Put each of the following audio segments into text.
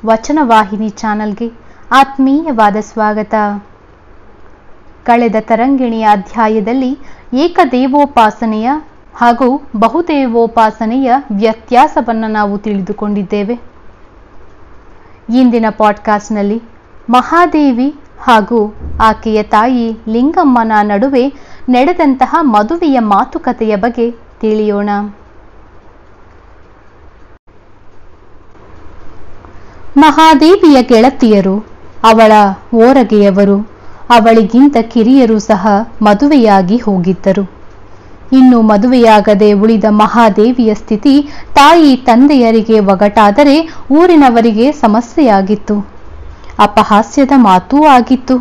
ವಚನವಾಹಿನಿ ಚಾನಲ್ಗೆ ಆತ್ಮೀಯವಾದ ಸ್ವಾಗತ. ಕಳೆದ ತರಂಗಿಣಿಯ ಅಧ್ಯಾಯದಲ್ಲಿ ಏಕದೇವೋಪಾಸನೆಯ ಹಾಗೂ ಬಹುದೇವೋಪಾಸನೆಯ ವ್ಯತ್ಯಾಸವನ್ನು ನಾವು ತಿಳಿದುಕೊಂಡಿದ್ದೇವೆ. ಇಂದಿನ ಪಾಡ್ಕಾಸ್ಟ್ನಲ್ಲಿ ಮಹಾದೇವಿ ಹಾಗೂ ಆಕೆಯ ತಾಯಿ ಲಿಂಗಮ್ಮನ ನಡುವೆ ನಡೆದಂತಹ ಮದುವೆಯ ಮಾತುಕತೆಯ ಬಗ್ಗೆ ತಿಳಿಯೋಣ. ಮಹಾದೇವಿಯ ಗೆಳತಿಯರು, ಅವಳ ಓರಗೆಯವರು, ಅವಳಿಗಿಂತ ಕಿರಿಯರು ಸಹ ಮದುವೆಯಾಗಿ ಹೋಗಿದ್ದರು. ಇನ್ನು ಮದುವೆಯಾಗದೆ ಉಳಿದ ಮಹಾದೇವಿಯ ಸ್ಥಿತಿ ತಾಯಿ ತಂದೆಯರಿಗೆ ಒಗಟಾದರೆ ಊರಿನವರಿಗೆ ಸಮಸ್ಯೆಯಾಗಿತ್ತು. ಅಪಹಾಸ್ಯದ ಮಾತೂ ಆಗಿತ್ತು.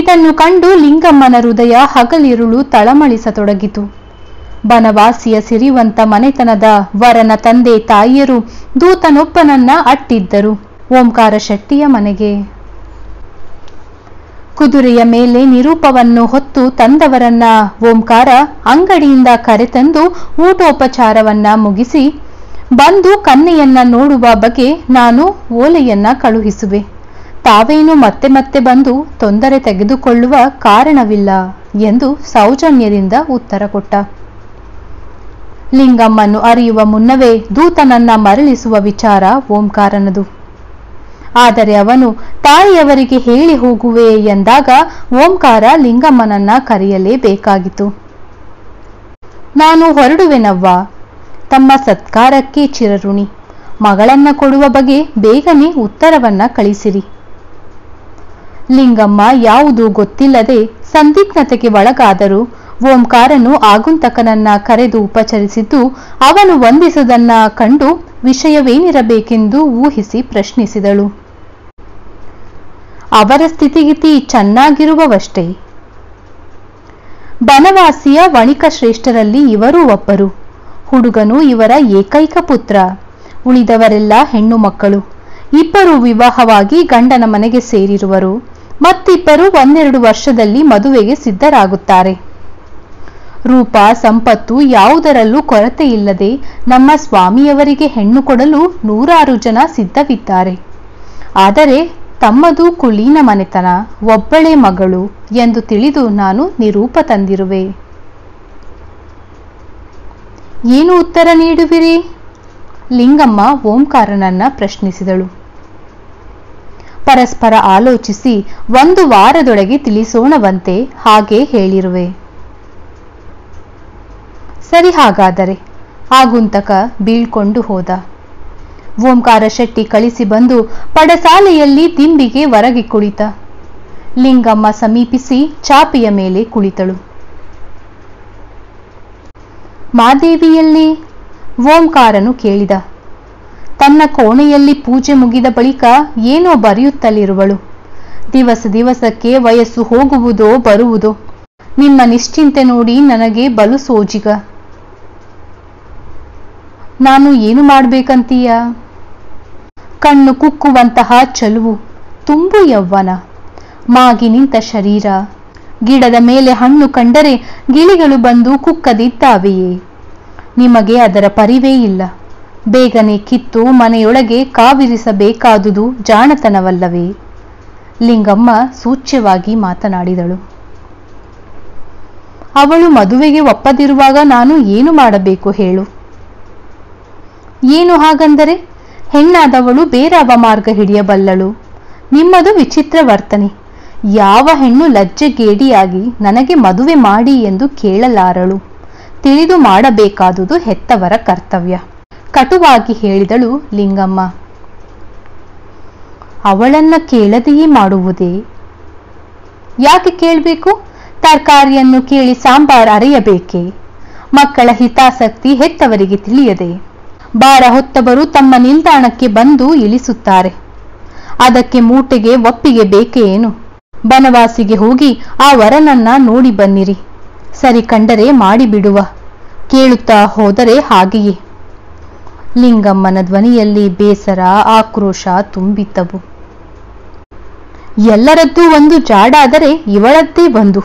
ಇದನ್ನು ಕಂಡು ಲಿಂಗಮ್ಮನ ಹೃದಯ ಹಗಲಿರುಳು ತಳಮಳಿಸತೊಡಗಿತು. ಬನವಾಸಿಯ ಸಿರಿವಂತ ಮನೆತನದ ವರನ ತಂದೆ ತಾಯಿಯರು ದೂತನೊಬ್ಬನನ್ನ ಅಟ್ಟಿದ್ದರು ಓಂಕಾರ ಶೆಟ್ಟಿಯ ಮನೆಗೆ. ಕುದುರೆಯ ಮೇಲೆ ನಿರೂಪವನ್ನು ಹೊತ್ತು ತಂದವರನ್ನ ಓಂಕಾರ ಅಂಗಡಿಯಿಂದ ಕರೆತಂದು ಊಟೋಪಚಾರವನ್ನ ಮುಗಿಸಿ, ಬಂದು ಕನ್ನೆಯನ್ನ ನೋಡುವ ಬಗೆ ನಾನು ಓಲೆಯನ್ನ ಕಳುಹಿಸುವೆ. ತಾವೇನು ಮತ್ತೆ ಮತ್ತೆ ಬಂದು ತೊಂದರೆ ತೆಗೆದುಕೊಳ್ಳುವ ಕಾರಣವಿಲ್ಲ ಎಂದು ಸೌಜನ್ಯದಿಂದ ಉತ್ತರ ಕೊಟ್ಟ. ಲಿಂಗಮ್ಮನ್ನು ಅರಿಯುವ ಮುನ್ನವೇ ದೂತನನ್ನ ಮರಳಿಸುವ ವಿಚಾರ ಓಂಕಾರನದು. ಆದರೆ ಅವನು ತಾಯಿಯವರಿಗೆ ಹೇಳಿ ಹೋಗುವೆ ಎಂದಾಗ ಓಂಕಾರ ಲಿಂಗಮ್ಮನನ್ನ ಕರೆಯಲೇಬೇಕಾಗಿತು. ನಾನು ಹೊರಡುವೆನವ್ವ, ತಮ್ಮ ಸತ್ಕಾರಕ್ಕೆ ಚಿರಋಣಿ. ಮಗಳನ್ನ ಕೊಡುವ ಬಗೆ ಬೇಗನೆ ಉತ್ತರವನ್ನ ಕಳಿಸಿರಿ. ಲಿಂಗಮ್ಮ ಯಾವುದೂ ಗೊತ್ತಿಲ್ಲದೆ ಸಂದಿಗ್ಧತೆಗೆ ಒಳಗಾದರೂ ಓಂಕಾರನು ಆಗುಂತಕನನ್ನ ಕರೆದು ಉಪಚರಿಸಿದ್ದು ಅವನು ವಂದಿಸುವುದನ್ನ ಕಂಡು ವಿಷಯವೇನಿರಬೇಕೆಂದು ಊಹಿಸಿ ಪ್ರಶ್ನಿಸಿದಳು. ಅವರ ಸ್ಥಿತಿಗಿತಿ ಚೆನ್ನಾಗಿರುವವಷ್ಟೇ. ಬನವಾಸಿಯ ವಣಿಕ ಶ್ರೇಷ್ಠರಲ್ಲಿ ಇವರೂ ಒಬ್ಬರು. ಹುಡುಗನು ಇವರ ಏಕೈಕ ಪುತ್ರ. ಉಳಿದವರೆಲ್ಲ ಹೆಣ್ಣು ಮಕ್ಕಳು. ಇಬ್ಬರು ವಿವಾಹವಾಗಿ ಗಂಡನ ಮನೆಗೆ ಸೇರಿರುವರು. ಮತ್ತಿಬ್ಬರು 1-2 ವರ್ಷದಲ್ಲಿ ಮದುವೆಗೆ ಸಿದ್ಧರಾಗುತ್ತಾರೆ. ರೂಪ ಸಂಪತ್ತು ಯಾವುದರಲ್ಲೂ ಕೊರತೆ ಇಲ್ಲದೆ ನಮ್ಮ ಸ್ವಾಮಿಯವರಿಗೆ ಹೆಣ್ಣು ಕೊಡಲು 100 ಜನ ಸಿದ್ಧವಿದ್ದಾರೆ. ಆದರೆ ತಮ್ಮದು ಕುಲೀನ ಮನೆತನ, ಒಬ್ಬಳೇ ಮಗಳು ಎಂದು ತಿಳಿದು ನಾನು ನಿರೂಪ ತಂದಿರುವೆ. ಏನು ಉತ್ತರ ನೀಡುವಿರಿ? ಲಿಂಗಮ್ಮ ಓಂಕಾರನನ್ನ ಪ್ರಶ್ನಿಸಿದಳು. ಪರಸ್ಪರ ಆಲೋಚಿಸಿ 1 ವಾರದೊಳಗೆ ತಿಳಿಸೋಣವಂತೆ ಹಾಗೆ ಹೇಳಿರುವೆ. ಸರಿ, ಹಾಗಾದರೆ. ಆಗುಂತಕ ಬೀಳ್ಕೊಂಡು ಹೋದ. ಓಂಕಾರ ಶೆಟ್ಟಿ ಕಳಿಸಿ ಬಂದು ಪಡಸಾಲೆಯಲ್ಲಿ ದಿಂಬಿಗೆ ಹೊರಗೆ ಕುಳಿತ. ಲಿಂಗಮ್ಮ ಸಮೀಪಿಸಿ ಚಾಪೆಯ ಮೇಲೆ ಕುಳಿತಳು. ಮಾದೇವಿಯಲ್ಲಿ? ಓಂಕಾರನು ಕೇಳಿದ. ತನ್ನ ಕೋಣೆಯಲ್ಲಿ ಪೂಜೆ ಮುಗಿದ ಬಳಿಕ ಏನೋ ಬರೆಯುತ್ತಲಿರುವಳು. ದಿವಸಕ್ಕೆ ವಯಸ್ಸು ಹೋಗುವುದೋ ಬರುವುದೋ. ನಿಮ್ಮ ನಿಶ್ಚಿಂತೆ ನೋಡಿ ನನಗೆ ಬಲು ಸೋಜಿಗ. ನಾನು ಏನು ಮಾಡ್ಬೇಕಂತೀಯ? ಕಣ್ಣು ಕುಕ್ಕುವಂತಹ ಚಲುವು, ತುಂಬು ಯೌವನ, ಮಾಗಿ ನಿಂತ ಶರೀರ. ಗಿಡದ ಮೇಲೆ ಹಣ್ಣು ಕಂಡರೆ ಗಿಳಿಗಳು ಬಂದು ಕುಕ್ಕದಿದ್ದಾವೆಯೇ? ನಿಮಗೆ ಅದರ ಪರಿವೇ ಇಲ್ಲ. ಬೇಗನೆ ಕಿತ್ತು ಮನೆಯೊಳಗೆ ಕಾವಿರಿಸಬೇಕಾದುದು ಜಾಣತನವಲ್ಲವೇ? ಲಿಂಗಮ್ಮ ಸೂಚ್ಯವಾಗಿ ಮಾತನಾಡಿದಳು. ಅವಳು ಮದುವೆಗೆ ಒಪ್ಪದಿರುವಾಗ ನಾನು ಏನು ಮಾಡಬೇಕು ಹೇಳು? ಏನು ಹಾಗಂದರೆ? ಹೆಣ್ಣಾದವಳು ಬೇರಾವ ಮಾರ್ಗ ಹಿಡಿಯಬಲ್ಲಳು? ನಿಮ್ಮದು ವಿಚಿತ್ರ ವರ್ತನೆ. ಯಾವ ಹೆಣ್ಣು ಲಜ್ಜೆಗೇಡಿಯಾಗಿ ನನಗೆ ಮದುವೆ ಮಾಡಿ ಎಂದು ಕೇಳಲಾರಳು. ತಿಳಿದು ಮಾಡಬೇಕಾದುದು ಹೆತ್ತವರ ಕರ್ತವ್ಯ, ಕಟುವಾಗಿ ಹೇಳಿದಳು ಲಿಂಗಮ್ಮ. ಅವಳನ್ನ ಕೇಳದೆಯೇ ಮಾಡುವುದೇ? ಯಾಕೆ ಕೇಳಬೇಕು? ತರಕಾರಿಯನ್ನು ಕೇಳಿ ಸಾಂಬಾರ್ ಅರೆಯಬೇಕೆ? ಮಕ್ಕಳ ಹಿತಾಸಕ್ತಿ ಹೆತ್ತವರಿಗೆ ತಿಳಿಯದೆ ಭಾರ ಹೊತ್ತವರು ತಮ್ಮ ನಿಲ್ದಾಣಕ್ಕೆ ಬಂದು ಇಳಿಸುತ್ತಾರೆ. ಅದಕ್ಕೆ ಮೂಟೆಗೆ ಒಪ್ಪಿಗೆ ಬೇಕೇನು? ಬನವಾಸಿಗೆ ಹೋಗಿ ಆ ವರನನ್ನ ನೋಡಿ ಬನ್ನಿರಿ. ಸರಿ ಕಂಡರೆ ಮಾಡಿಬಿಡುವ. ಕೇಳುತ್ತಾ ಹೋದರೆ ಹಾಗೆಯೇ. ಲಿಂಗಮ್ಮನ ಧ್ವನಿಯಲ್ಲಿ ಬೇಸರ, ಆಕ್ರೋಶ ತುಂಬಿದ್ದವು. ಎಲ್ಲರದ್ದೂ ಒಂದು ಜಾಡಾದರೆ ಇವಳದ್ದೇ ಒಂದು.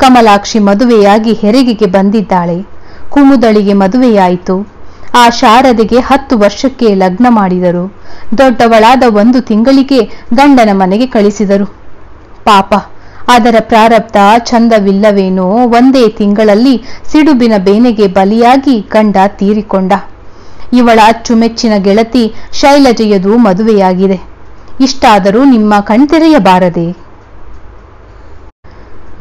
ಕಮಲಾಕ್ಷಿ ಮದುವೆಯಾಗಿ ಹೆರಿಗೆಗೆ ಬಂದಿದ್ದಾಳೆ. ಕುಮುದಳಿಗೆ ಮದುವೆಯಾಯಿತು. ಆ ಶಾರದೆಗೆ 10 ವರ್ಷಕ್ಕೆ ಲಗ್ನ ಮಾಡಿದರು. ದೊಡ್ಡವಳಾದ 1 ತಿಂಗಳಿಗೆ ಗಂಡನ ಮನೆಗೆ ಕಳಿಸಿದರು. ಪಾಪ, ಅದರ ಪ್ರಾರಬ್ಧ ಚಂದವಿಲ್ಲವೇನೋ, ಒಂದೇ ತಿಂಗಳಲ್ಲಿ ಸಿಡುಬಿನ ಬೇನೆಗೆ ಬಲಿಯಾಗಿ ಗಂಡ ತೀರಿಕೊಂಡ. ಇವಳ ಅಚ್ಚುಮೆಚ್ಚಿನ ಗೆಳತಿ ಶೈಲಜೆಯದು ಮದುವೆಯಾಗಿದೆ. ಇಷ್ಟಾದರೂ ನಿಮ್ಮ ಕಣ್ತೆರೆಯಬಾರದೆ?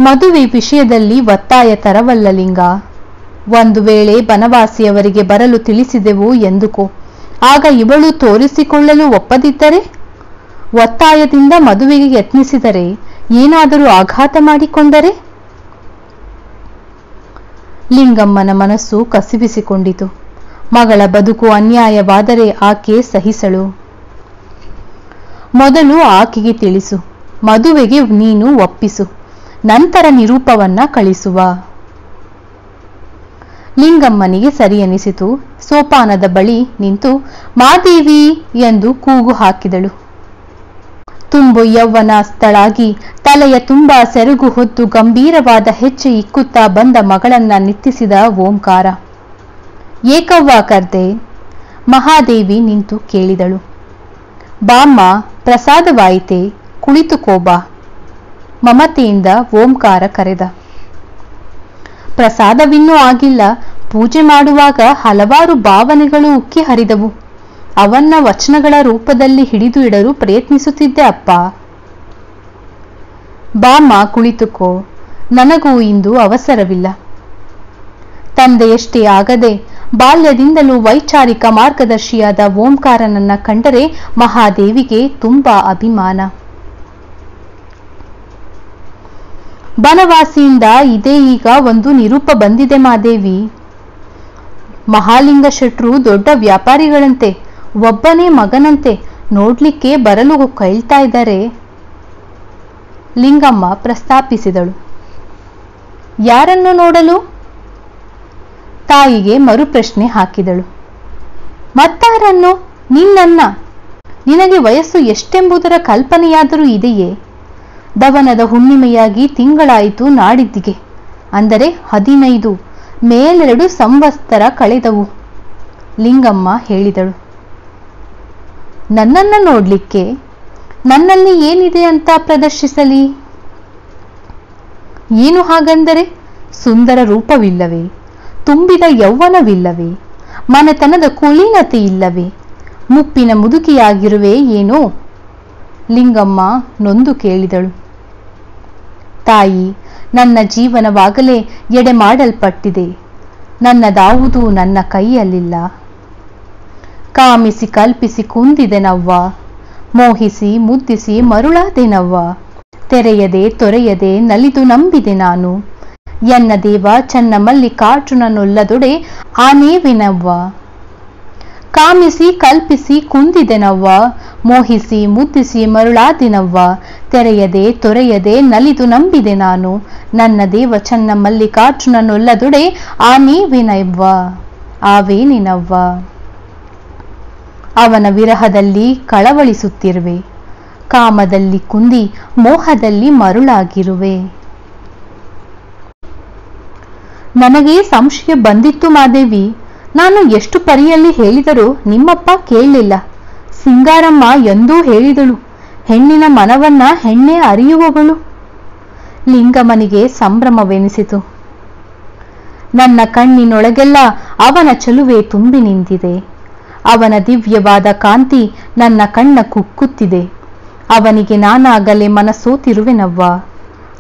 ಮದುವೆ ವಿಷಯದಲ್ಲಿ ಒತ್ತಾಯ ತರವಲ್ಲ ಲಿಂಗ. ಒಂದು ವೇಳೆ ಬನವಾಸಿಯವರಿಗೆ ಬರಲು ತಿಳಿಸಿದೆವು ಎಂದುಕೋ, ಆಗ ಇವಳು ತೋರಿಸಿಕೊಳ್ಳಲು ಒಪ್ಪದಿದ್ದರೆ? ಒತ್ತಾಯದಿಂದ ಮದುವೆಗೆ ಯತ್ನಿಸಿದರೆ ಏನಾದರೂ ಆಘಾತ ಮಾಡಿಕೊಂಡರೆ? ಲಿಂಗಮ್ಮನ ಮನಸ್ಸು ಕಸಿವಿಸಿಕೊಂಡಿತು. ಮಗಳ ಬದುಕು ಅನ್ಯಾಯವಾದರೆ ಆಕೆ ಸಹಿಸಳು. ಮೊದಲು ಆಕೆಗೆ ತಿಳಿಸು, ಮದುವೆಗೆ ನೀನು ಒಪ್ಪಿಸು, ನಂತರ ನಿರೂಪವನ್ನ ಕಳಿಸುವ. ಲಿಂಗಮ್ಮನಿಗೆ ಸರಿ ಎನಿಸಿತು. ಸೋಪಾನದ ಬಳಿ ನಿಂತು ಮಾದೇವಿ ಎಂದು ಕೂಗು ಹಾಕಿದಳು. ತುಂಬು ಯೌವನಸ್ಥಳಾಗಿ ತಲೆಯ ತುಂಬಾ ಸೆರಗು ಹೊತ್ತು ಗಂಭೀರವಾದ ಹೆಜ್ಜೆ ಇಕ್ಕುತ್ತಾ ಬಂದ ಮಗಳನ್ನ ನಿಟ್ಟಿಸಿದ ಓಂಕಾರ. ಏಕವ್ವ ಕರ್ದೆ? ಮಹಾದೇವಿ ನಿಂತು ಕೇಳಿದಳು. ಬಾಮ್ಮ, ಪ್ರಸಾದವಾಯಿತೆ, ಕುಳಿತುಕೋಬಾ. ಮಮತೆಯಿಂದ ಓಂಕಾರ ಕರೆದ. ಪ್ರಸಾದವಿನ್ನೂ ಆಗಿಲ್ಲ. ಪೂಜೆ ಮಾಡುವಾಗ ಹಲವಾರು ಭಾವನೆಗಳು ಉಕ್ಕಿ ಹರಿದವು. ಅವನ್ನ ವಚನಗಳ ರೂಪದಲ್ಲಿ ಹಿಡಿದು ಇಡಲು ಪ್ರಯತ್ನಿಸುತ್ತಿದ್ದೆ ಅಪ್ಪ. ಬಾಮ್ಮ, ಕುಳಿತುಕೋ, ನನಗೂ ಇಂದು ಅವಸರವಿಲ್ಲ. ತಂದೆಯಷ್ಟೇ ಆಗದೆ ಬಾಲ್ಯದಿಂದಲೂ ವೈಚಾರಿಕ ಮಾರ್ಗದರ್ಶಿಯಾದ ಓಂಕಾರನನ್ನ ಕಂಡರೆ ಮಹಾದೇವಿಗೆ ತುಂಬಾ ಅಭಿಮಾನ. ಬನವಾಸಿಯಿಂದ ಇದೇ ಈಗ ಒಂದು ನಿರೂಪ ಬಂದಿದೆ ಮಾದೇವಿ. ಮಹಾಲಿಂಗ ಶೆಟ್ರು ದೊಡ್ಡ ವ್ಯಾಪಾರಿಗಳಂತೆ, ಒಬ್ಬನೇ ಮಗನಂತೆ, ನೋಡ್ಲಿಕ್ಕೆ ಬರಲು ಕೈಲ್ತಾ ಇದ್ದಾರೆ. ಲಿಂಗಮ್ಮ ಪ್ರಸ್ತಾಪಿಸಿದಳು. ಯಾರನ್ನು ನೋಡಲು? ತಾಯಿಗೆ ಮರುಪ್ರಶ್ನೆ ಹಾಕಿದಳು. ಮತ್ತಾರನ್ನು? ನಿನ್ನನ್ನ. ನಿನಗೆ ವಯಸ್ಸು ಎಷ್ಟೆಂಬುದರ ಕಲ್ಪನೆಯಾದರೂ ಇದೆಯೇ? ದವನದ ಹುಣ್ಣಿಮೆಯಾಗಿ ತಿಂಗಳಾಯಿತು ನಾಡಿದ್ದಿಗೆ, ಅಂದರೆ 15 ಮೇಲೆರಡು ಸಂವತ್ಸರ ಕಳೆದವು. ಲಿಂಗಮ್ಮ ಹೇಳಿದಳು. ನನ್ನನ್ನ ನೋಡ್ಲಿಕ್ಕೆ? ನನ್ನಲ್ಲಿ ಏನಿದೆ ಅಂತ ಪ್ರದರ್ಶಿಸಲಿ? ಏನು ಹಾಗಂದರೆ? ಸುಂದರ ರೂಪವಿಲ್ಲವೇ? ತುಂಬಿದ ಯೌವನವಿಲ್ಲವೇ? ಮನೆತನದ ಕುಲೀನತೆ ಇಲ್ಲವೇ? ಮುಪ್ಪಿನ ಮುದುಕಿಯಾಗಿರುವೆ ಏನೋ? ಲಿಂಗಮ್ಮ ನೊಂದು ಕೇಳಿದಳು. ತಾಯಿ, ನನ್ನ ಜೀವನವಾಗಲೇ ಎಡೆ ಮಾಡಲ್ಪಟ್ಟಿದೆ. ನನ್ನದಾವುದೂ ನನ್ನ ಕೈಯಲ್ಲಿಲ್ಲ. ಕಾಮಿಸಿ ಕಲ್ಪಿಸಿ ಕುಂದಿದೆನವ್ವ, ಮೋಹಿಸಿ ಮುದ್ದಿಸಿ ಮರುಳಾದೆನವ್ವ. ತೆರೆಯದೆ ತೊರೆಯದೆ ನಲಿದು ನಂಬಿದೆ ನಾನು. ಎನ್ನ ದೇವ ಚನ್ನ ಮಲ್ಲಿಕಾರ್ಜುನನೊಲ್ಲದೊಡೆ ಆನೇವಿನವ್ವ. ಕಾಮಿಸಿ ಕಲ್ಪಿಸಿ ಕುಂದಿದೆನವ್ವ, ಮೋಹಿಸಿ ಮುದ್ದಿಸಿ ಮರುಳಾದಿನವ್ವ. ತೆರೆಯದೆ ತೊರೆಯದೆ ನಲಿದು ನಂಬಿದೆ ನಾನು. ನನ್ನ ದೇವ ಚನ್ನ ಮಲ್ಲಿಕಾರ್ಜುನನೊಲ್ಲದೊಡೆ ಆನೇವಿನವ್ವ, ಆವೇನಿನವ್ವ. ಅವನ ವಿರಹದಲ್ಲಿ ಕಳವಳಿಸುತ್ತಿರುವೆ, ಕಾಮದಲ್ಲಿ ಕುಂದಿ ಮೋಹದಲ್ಲಿ ಮರುಳಾಗಿರುವೆ. ನನಗೆ ಸಂಶಯ ಬಂದಿತ್ತು ಮಾದೇವಿ. ನಾನು ಎಷ್ಟು ಪರಿಯಲ್ಲಿ ಹೇಳಿದರೂ ನಿಮ್ಮಪ್ಪ ಕೇಳಲಿಲ್ಲ. ಸಿಂಗಾರಮ್ಮ ಎಂದೂ ಹೇಳಿದಳು, ಹೆಣ್ಣಿನ ಮನವನ್ನ ಹೆಣ್ಣೆ ಅರಿಯುವವಳು. ಲಿಂಗಮ್ಮನಿಗೆ ಸಂಭ್ರಮವೆನಿಸಿತು. ನನ್ನ ಕಣ್ಣಿನೊಳಗೆಲ್ಲ ಅವನ ಚೆಲುವೆ ತುಂಬಿ ನಿಂತಿದೆ. ಅವನ ದಿವ್ಯವಾದ ಕಾಂತಿ ನನ್ನ ಕಣ್ಣ ಕುಕ್ಕುತ್ತಿದೆ. ಅವನಿಗೆ ನಾನಾಗಲೇ ಮನಸೋತಿರುವೆನವ್ವ.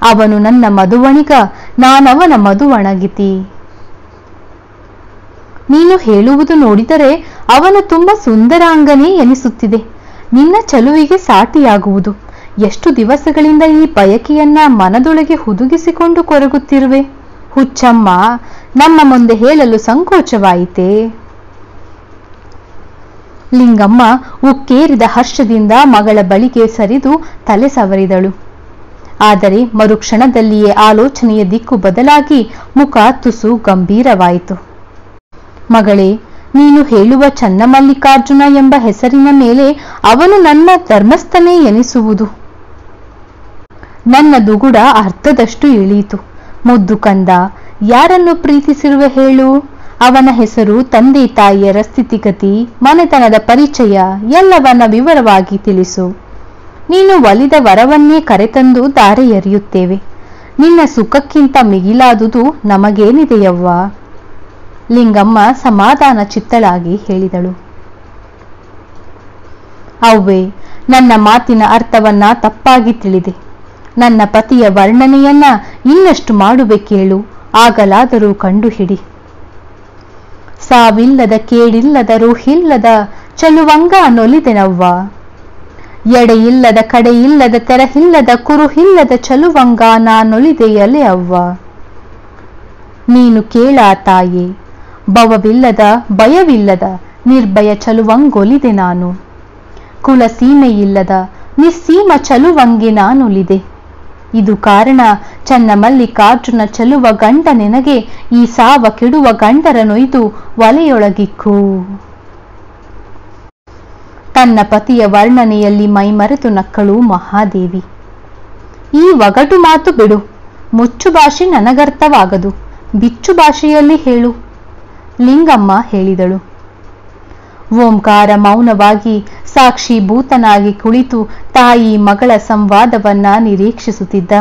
ಅವನು ನನ್ನ ಮಧುವಣಿಗ, ನಾನವನ ಮಧುವಣಗಿತಿ. ನೀನು ಹೇಳುವುದು ನೋಡಿದರೆ ಅವನು ತುಂಬಾ ಸುಂದರಾಂಗನೇ ಎನಿಸುತ್ತಿದೆ. ನಿನ್ನ ಚಲುವಿಗೆ ಸಾಟಿಯಾಗುವುದು. ಎಷ್ಟು ದಿವಸಗಳಿಂದ ಈ ಬಯಕೆಯನ್ನ ಮನದೊಳಗೆ ಹುದುಗಿಸಿಕೊಂಡು ಕೊರಗುತ್ತಿರುವೆ. ಹುಚ್ಚಮ್ಮ, ನಮ್ಮ ಮುಂದೆ ಹೇಳಲು ಸಂಕೋಚವಾಯಿತೆ? ಲಿಂಗಮ್ಮ ಉಕ್ಕೇರಿದ ಹರ್ಷದಿಂದ ಮಗಳ ಬಳಿಗೆ ಸರಿದು ತಲೆ ಸವರಿದಳು. ಆದರೆ ಮರುಕ್ಷಣದಲ್ಲಿಯೇ ಆಲೋಚನೆಯ ದಿಕ್ಕು ಬದಲಾಗಿ ಮುಖ ತುಸು ಗಂಭೀರವಾಯಿತು. ಮಗಳೇ, ನೀನು ಹೇಳುವ ಚನ್ನಮಲ್ಲಿಕಾರ್ಜುನ ಎಂಬ ಹೆಸರಿನ ಮೇಲೆ ಅವನು ನನ್ನ ಧರ್ಮಸ್ಥನೇ ಎನಿಸುವುದು. ನನ್ನ ದುಗುಡ ಅರ್ಧದಷ್ಟು ಇಳಿಯಿತು. ಮುದ್ದು ಕಂದ, ಯಾರನ್ನು ಪ್ರೀತಿಸಿರುವೆ ಹೇಳು? ಅವನ ಹೆಸರು, ತಂದೆ ತಾಯಿಯರ ಸ್ಥಿತಿಗತಿ, ಮನೆತನದ ಪರಿಚಯ ಎಲ್ಲವನ್ನ ವಿವರವಾಗಿ ತಿಳಿಸು. ನೀನು ಒಲಿದ ವರವನ್ನೇ ಕರೆತಂದು ದಾರೆ ಎರೆಯುತ್ತೇವೆ. ನಿನ್ನ ಸುಖಕ್ಕಿಂತ ಮಿಗಿಲಾದುದು ನಮಗೇನಿದೆಯವ್ವ? ಲಿಂಗಮ್ಮ ಸಮಾಧಾನ ಚಿತ್ತಳಾಗಿ ಹೇಳಿದಳು. ಅವ್ವೇ, ನನ್ನ ಮಾತಿನ ಅರ್ಥವನ್ನ ತಪ್ಪಾಗಿ ತಿಳಿದೆ. ನನ್ನ ಪತಿಯ ವರ್ಣನೆಯನ್ನ ಇನ್ನಷ್ಟು ಮಾಡುಬೇಕೇಳು, ಆಗಲಾದರೂ ಕಂಡುಹಿಡಿ. ಸಾವಿಲ್ಲದ ಕೇಡಿಲ್ಲದ ರೂಹಿಲ್ಲದ ಚಲುವಂಗ ನೊಲಿದೆನವ್ವ. ಎಡೆಯಿಲ್ಲದ ಕಡೆಯಿಲ್ಲದ ತೆರಹಿಲ್ಲದ ಕುರುಹಿಲ್ಲದ ಚಲುವಂಗ ನಾನೊಲಿದೆಯಲೆ ಅವ್ವ. ನೀನು ಕೇಳ ತಾಯೇ, ಭವವಿಲ್ಲದ ಭಯವಿಲ್ಲದ ನಿರ್ಭಯ ಚಲುವಂಗೊಲಿದೆ ನಾನು. ಕುಲ ಸೀಮೆಯಿಲ್ಲದ ನಿಸ್ಸೀಮ ಚಲುವಂಗೆ ನಾನೊಲಿದೆ. ಇದು ಕಾರಣ ಚನ್ನಮಲ್ಲಿಕಾರ್ಜುನ ಚಲುವ ಗಂಡ ನಿನಗೆ ಈ ಸಾವ ಕೆಡುವ ಗಂಡರ ನೊಯ್ದು ಒಲೆಯೊಳಗಿಕ್ಕು. ತನ್ನ ಪತಿಯ ವರ್ಣನೆಯಲ್ಲಿ ಮೈಮರೆತು ನಕ್ಕಳು ಮಹಾದೇವಿ. ಈ ಒಗಟು ಮಾತು ಬಿಡು, ಮುಚ್ಚು ಭಾಷೆ ನನಗರ್ಥವಾಗದು, ಬಿಚ್ಚು ಭಾಷೆಯಲ್ಲಿ ಹೇಳು, ಲಿಂಗಮ್ಮ ಹೇಳಿದಳು. ಓಂಕಾರ ಮೌನವಾಗಿ ಸಾಕ್ಷಿಭೂತನಾಗಿ ಕುಳಿತು ತಾಯಿ ಮಗಳ ಸಂವಾದವನ್ನ ನಿರೀಕ್ಷಿಸುತ್ತಿದ್ದ.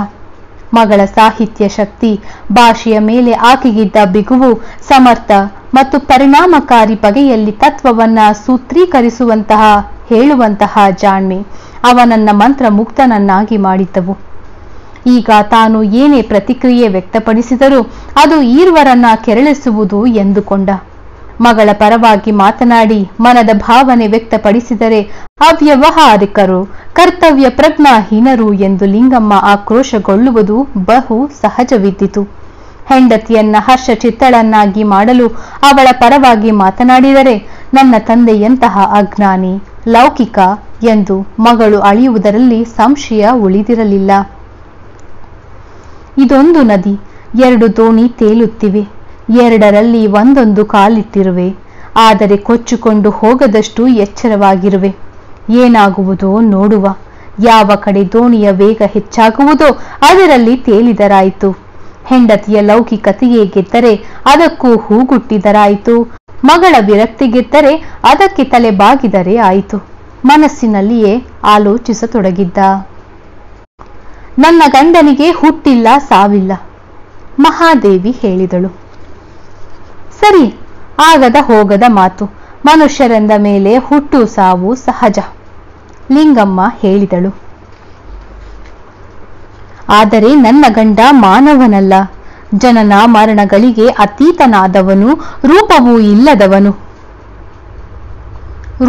ಮಗಳ ಸಾಹಿತ್ಯ ಶಕ್ತಿ, ಭಾಷೆಯ ಮೇಲೆ ಆಕೆಗಿದ್ದ ಬಿಗುವು, ಸಮರ್ಥ ಮತ್ತು ಪರಿಣಾಮಕಾರಿ ಬಗೆಯಲ್ಲಿ ತತ್ವವನ್ನ ಸೂತ್ರೀಕರಿಸುವಂತಹ ಹೇಳುವಂತಹ ಜಾಣ್ಮೆ ಅವನನ್ನ ಮಂತ್ರ ಮುಕ್ತನನ್ನಾಗಿ ಮಾಡಿದ್ದವು. ಈಗ ತಾನು ಏನೇ ಪ್ರತಿಕ್ರಿಯೆ ವ್ಯಕ್ತಪಡಿಸಿದರೂ ಅದು ಈರ್ವರನ್ನ ಕೆರಳಿಸುವುದು ಎಂದುಕೊಂಡ. ಮಗಳ ಪರವಾಗಿ ಮಾತನಾಡಿ ಮನದ ಭಾವನೆ ವ್ಯಕ್ತಪಡಿಸಿದರೆ ಅವ್ಯವಹಾರಿಕರು, ಕರ್ತವ್ಯ ಪ್ರಜ್ಞಾಹೀನರು ಎಂದು ಲಿಂಗಮ್ಮ ಆಕ್ರೋಶಗೊಳ್ಳುವುದು ಬಹು ಸಹಜವಿದ್ದಿತು. ಹೆಂಡತಿಯನ್ನ ಹರ್ಷಚಿತ್ತಳನ್ನಾಗಿ ಮಾಡಲು ಅವಳ ಪರವಾಗಿ ಮಾತನಾಡಿದರೆ ನನ್ನ ತಂದೆಯಂತಹ ಅಜ್ಞಾನಿ, ಲೌಕಿಕ ಎಂದು ಮಗಳು ಅಳಿಯುವುದರಲ್ಲಿ ಸಂಶಯ ಉಳಿದಿರಲಿಲ್ಲ. ಇದೊಂದು ನದಿ, 2 ದೋಣಿ ತೇಲುತ್ತಿವೆ, 2ರಲ್ಲಿ ಒಂದೊಂದು ಕಾಲಿಟ್ಟಿರುವೆ. ಆದರೆ ಕೊಚ್ಚಿಕೊಂಡು ಹೋಗದಷ್ಟು ಎಚ್ಚರವಾಗಿರುವೆ. ಏನಾಗುವುದೋ ನೋಡುವ. ಯಾವ ಕಡೆ ದೋಣಿಯ ವೇಗ ಹೆಚ್ಚಾಗುವುದೋ ಅದರಲ್ಲಿ ತೇಲಿದರಾಯಿತು. ಹೆಂಡತಿಯ ಲೌಕಿಕತೆಯೇ ಗೆದ್ದರೆ ಅದಕ್ಕೂ ಹೂಗುಟ್ಟಿದರಾಯಿತು. ಮಗಳ ವಿರಕ್ತಿ ಗೆದ್ದರೆ ಅದಕ್ಕೆ ತಲೆ ಬಾಗಿದರೆ ಆಯಿತು. ಮನಸ್ಸಿನಲ್ಲಿಯೇ ಆಲೋಚಿಸತೊಡಗಿದ್ದ. ನನ್ನ ಗಂಡನಿಗೆ ಹುಟ್ಟಿಲ್ಲ, ಸಾವಿಲ್ಲ, ಮಹಾದೇವಿ ಹೇಳಿದಳು. ಸರಿ, ಆಗದ ಹೋಗದ ಮಾತು. ಮನುಷ್ಯರೆಂದ ಮೇಲೆ ಹುಟ್ಟು ಸಾವು ಸಹಜ, ಲಿಂಗಮ್ಮ ಹೇಳಿದಳು. ಆದರೆ ನನ್ನ ಗಂಡ ಮಾನವನಲ್ಲ, ಜನನ ಮರಣಗಳಿಗೆ ಅತೀತನಾದವನು, ರೂಪವೂ ಇಲ್ಲದವನು.